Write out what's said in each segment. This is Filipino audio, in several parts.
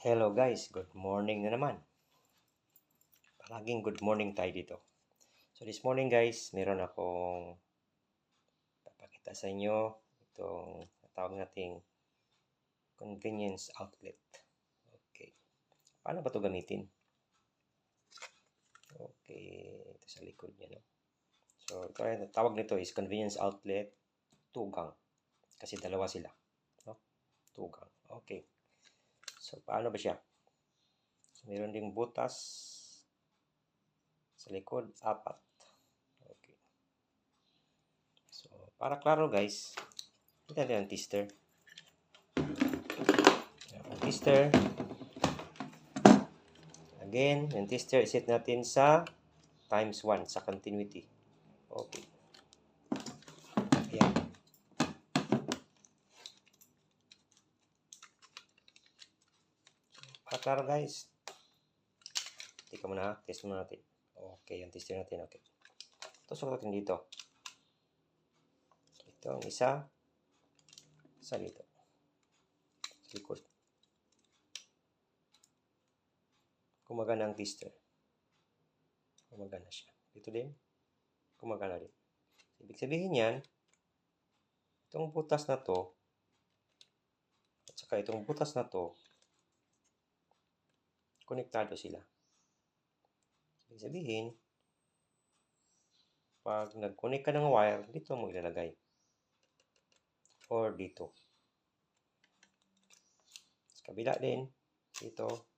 Hello guys, good morning na naman. Palaging good morning tayo dito. So this morning guys, meron akong papakita sa inyo itong tawag nating convenience outlet. Okay. Paano ba ito gamitin? Okay, ito sa likod niya, no? So ito ay tawag nito is convenience outlet tugang. Kasi dalawa sila, no? Tugang. Okay. So paano ba siya? So, meron ding butas sa likod, 4. Okay. So, para klaro guys, kita natin ang tester. Ang tester. Again, yung tester iset natin sa times 1 sa continuity. Okay. Ayan. Para klaro guys. Tika muna ha. Test muna natin. Okay, yung tester natin. Okay. Tusok natin dito. Ito ang isa. Sa dito. Sa likod. Gumagana ang tester. Gumagana siya. Dito din. Gumagana din. Ibig sabihin yan, itong butas na to, at saka itong butas na to, konektado sila. Ibig sabihin, pag nag-connect ka ng wire, dito mo ilalagay. Or dito. Sa kabila din, dito.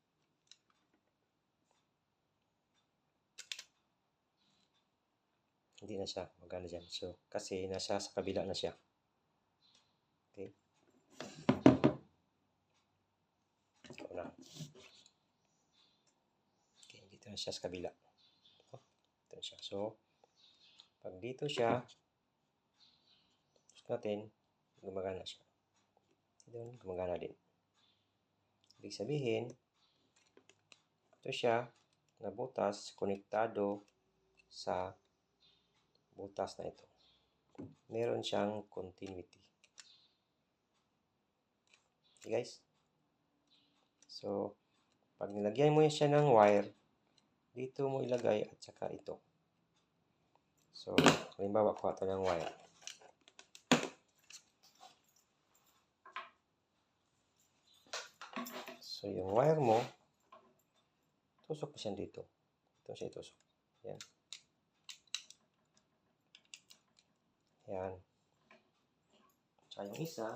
Hindi na siya magana dyan. So, kasi nasa sa kabila na siya. Okay. Ikaw na. Okay, dito na siya sa kabila. Dito na siya. So, pag dito siya, gusto natin, gumagana siya. Doon, gumagana din. Ibig sabihin, ito siya na butas, konektado sa butas na ito. Meron siyang continuity. Okay guys? So, pag nilagyan mo siya ng wire, dito mo ilagay at saka ito. So, halimbawa, kuha ito ng wire. So, yung wire mo, tusok mo siya dito. Ito siya itusok. Yan. Yan. Saka yung isa,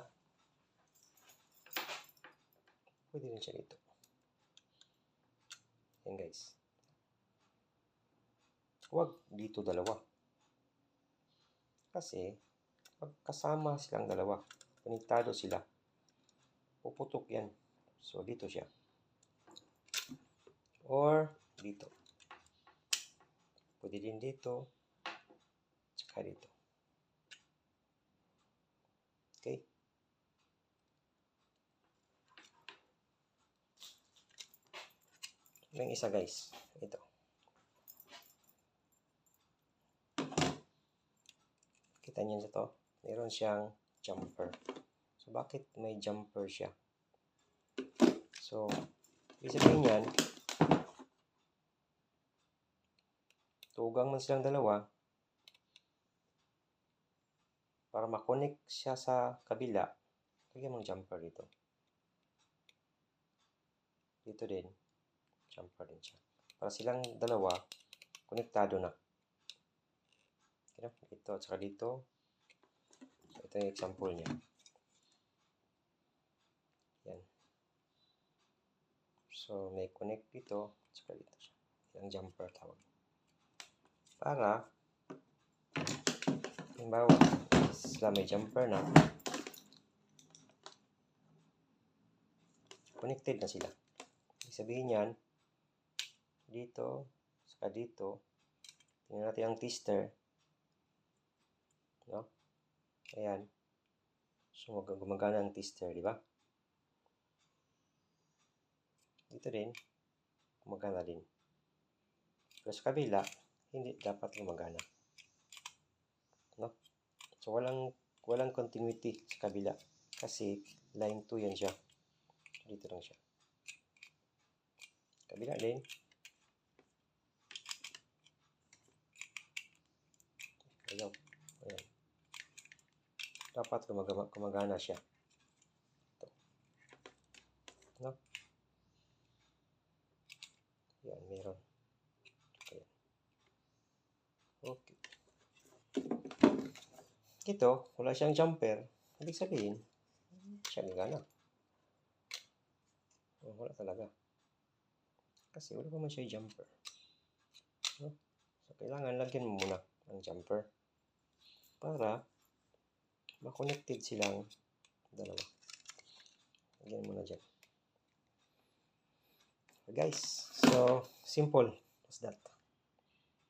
pwede rin siya dito. Yan guys. Huwag dito dalawa. Kasi, pag kasama silang dalawa, konektado sila, puputok yan. So, dito siya. Or, dito. Pwede din dito, tsaka dito. Okay? Yung isa guys, ito. Kita niyo sa to, meron siyang jumper. So, bakit may jumper siya? So, ibig sabihin yan, tugang man silang dalawa, para makonect siya sa kabila, lagyan mong jumper dito. Dito din, jumper din siya. Para silang dalawa, konektado na. Okay, ito at saka dito. So, ito yung example niya. Yan. So, may connect dito at saka dito siya. Yung jumper tawag. Para, halimbawa, sila may jumper na, connected na sila. Ibig sabihin yan, dito, saka dito, tingnan natin ang tester. No? Ayan. So, gumagana ang tester, di ba? Dito din, gumagana din. Pero sa kabila, hindi dapat gumagana. No? So, walang continuity sa kabila. Kasi, line 2 yan siya. Dito lang siya. Kabila din. Ayaw. Ayan. Dapat gumagana siya. Ito. No? Yan, meron. Ayan. Okay. Ito, wala siyang jumper. Ibig sabihin, siya gagana. Wala talaga. Kasi wala pa man siya jumper. No? So, kailangan lagyan mo muna ng jumper para ma-connected silang dalawa. Lagyan mo na dyan. Okay, guys, so simple as that.